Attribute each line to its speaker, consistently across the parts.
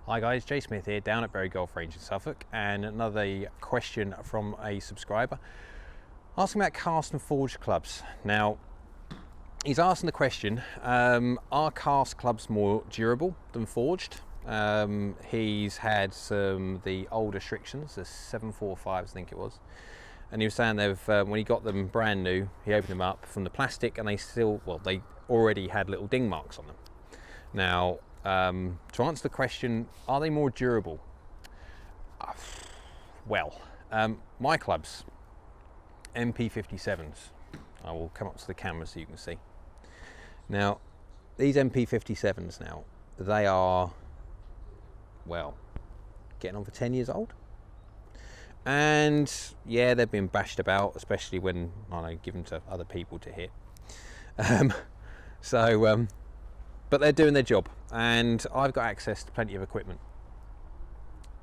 Speaker 1: Hi guys, Jay Smith here down at Bury Golf Range in Suffolk, and another question from a subscriber asking about cast and forged clubs. Now, he's asking the question, are cast clubs more durable than forged? He's had the older restrictions, the 745s I think it was, and he was saying when he got them brand new, he opened them up from the plastic and they already had little ding marks on them. Now, to answer the question, are they more durable? My clubs, MP57s. I will come up to the camera so you can see. Now, these MP57s now, they are, getting on for 10 years old. And yeah, they've been bashed about, especially when I give them to other people to hit. But they're doing their job, and I've got access to plenty of equipment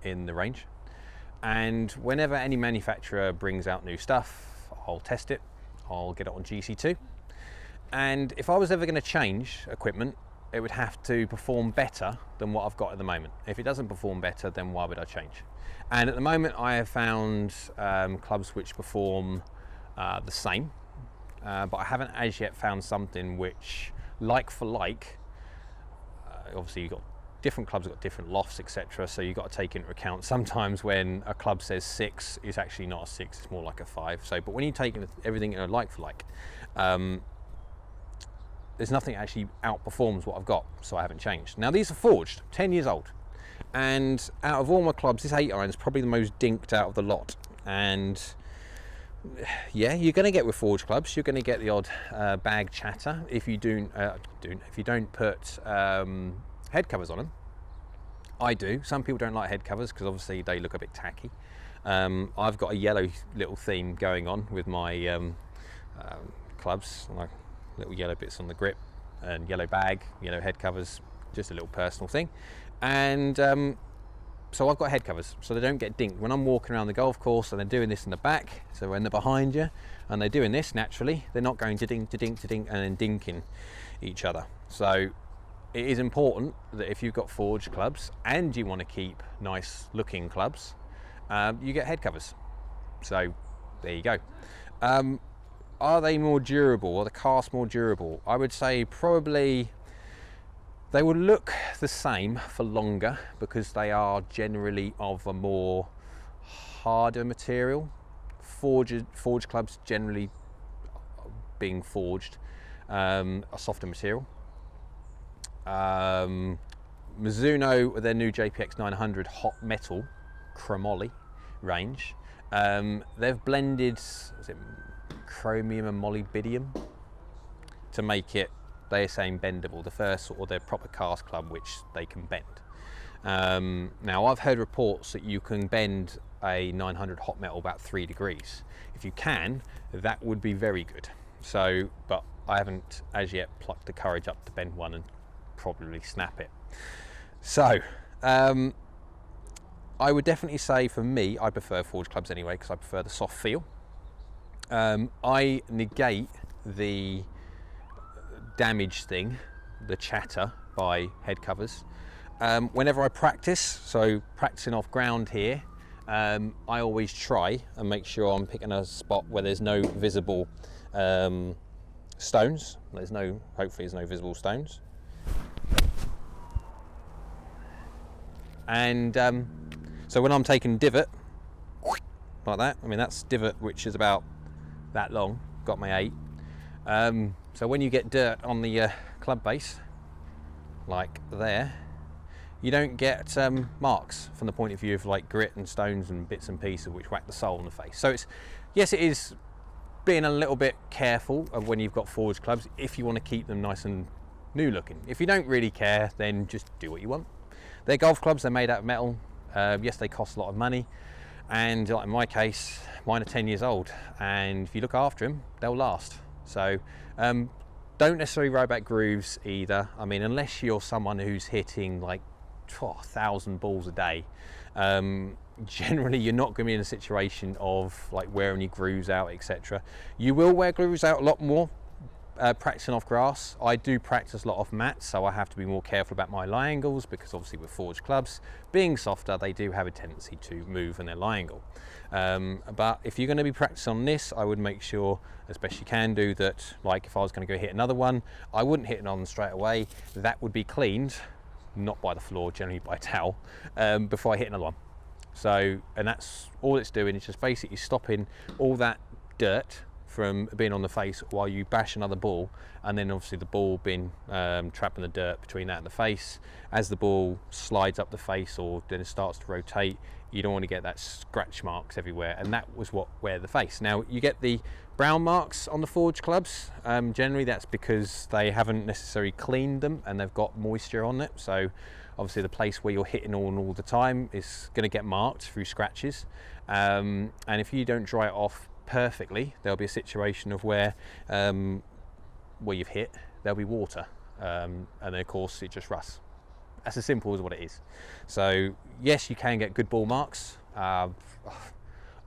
Speaker 1: in the range, and whenever any manufacturer brings out new stuff, I'll test it, I'll get it on GC2, and if I was ever going to change equipment, it would have to perform better than what I've got at the moment. If it doesn't perform better, then why would I change? And at the moment I have found clubs which perform the same, but I haven't as yet found something which, like for like, obviously you've got different clubs, have got different lofts, etc. So you've got to take into account sometimes when a club says 6, it's actually not a 6, it's more like a 5. So, but when you take everything in a like for like, there's nothing that actually outperforms what I've got, so I haven't changed. Now these are forged, 10 years old, and out of all my clubs, this 8-iron is probably the most dinked out of the lot. And yeah, you're going to get with forged clubs, you're going to get the odd bag chatter if you don't put head covers on them. I do. Some people don't like head covers because obviously they look a bit tacky. I've got a yellow little theme going on with my clubs, like little yellow bits on the grip and yellow bag, yellow head covers, just a little personal thing. And so I've got head covers so they don't get dinked when I'm walking around the golf course, and they're doing this in the back. So when they're behind you and they're doing this naturally, they're not going to dink to dink to dink and then dinking each other. So it is important that if you've got forged clubs and you want to keep nice looking clubs, you get head covers. So there you go. Are they more durable? Are the casts more durable? I would say probably they will look the same for longer because they are generally of a more harder material. Forged clubs generally being forged a softer material. Mizuno with their new JPX 900 hot metal chromoly range, they've blended chromium and molybdenum to make it, they're saying, bendable, the first sort of their proper cast club which they can bend. Now I've heard reports that you can bend a 900 hot metal about 3 degrees. If you can, that would be very good. So, but I haven't as yet plucked the courage up to bend one and probably snap it. So I would definitely say, for me, I prefer forged clubs anyway because I prefer the soft feel. I negate the damage thing, the chatter, by head covers. Whenever I practice, so practicing off ground here, I always try and make sure I'm picking a spot where there's no visible stones. Hopefully there's no visible stones. And so when I'm taking divot like that, I mean that's divot which is about that long, got my 8. So when you get dirt on the club base, like there, you don't get marks from the point of view of like grit and stones and bits and pieces which whack the sole in the face. So it's, yes, it is being a little bit careful of when you've got forged clubs if you want to keep them nice and new looking. If you don't really care, then just do what you want. They're golf clubs, they're made out of metal. Yes, they cost a lot of money, and like in my case, mine are 10 years old, and if you look after them, they'll last. So don't necessarily worry about grooves either. I mean, unless you're someone who's hitting like 1,000 balls a day, generally you're not going to be in a situation of like wearing your grooves out, etc. You will wear grooves out a lot more practicing off grass. I do practice a lot off mats, so I have to be more careful about my lie angles, because obviously with forged clubs, being softer, they do have a tendency to move in their lie angle. But if you're going to be practicing on this, I would make sure, as best you can do, that like if I was going to go hit another one, I wouldn't hit it on straight away. That would be cleaned, not by the floor, generally by a towel, before I hit another one. So, and that's all it's doing, is just basically stopping all that dirt from being on the face while you bash another ball, and then obviously the ball being trapped in the dirt between that and the face. As the ball slides up the face, or then it starts to rotate, you don't want to get that scratch marks everywhere, and that was what wear the face. Now you get the brown marks on the forged clubs, generally that's because they haven't necessarily cleaned them and they've got moisture on it, so obviously the place where you're hitting on all the time is going to get marked through scratches, and if you don't dry it off perfectly, there'll be a situation of where you've hit, there'll be water, and then of course it just rusts. That's as simple as what it is. So yes, you can get good ball marks. I'm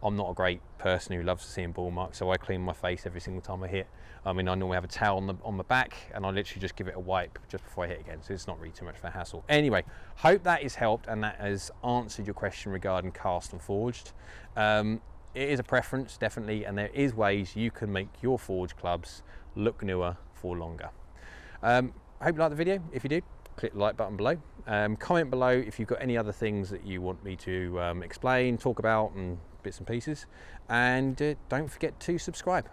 Speaker 1: not a great person who loves seeing ball marks, so I clean my face every single time I hit. I mean, I normally have a towel on my back, and I literally just give it a wipe just before I hit again, so it's not really too much of a hassle. Anyway, hope that has helped and that has answered your question regarding cast and forged. It is a preference, definitely, and there is ways you can make your forged clubs look newer for longer. I hope you liked the video. If you did, click the like button below. Comment below if you've got any other things that you want me to explain, talk about, and bits and pieces. And don't forget to subscribe.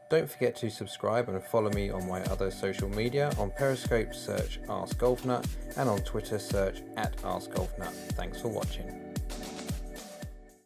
Speaker 1: Don't forget to subscribe and follow me on my other social media. On Periscope, search AskGolfNut, and on Twitter, search @AskGolfNut. Thanks for watching.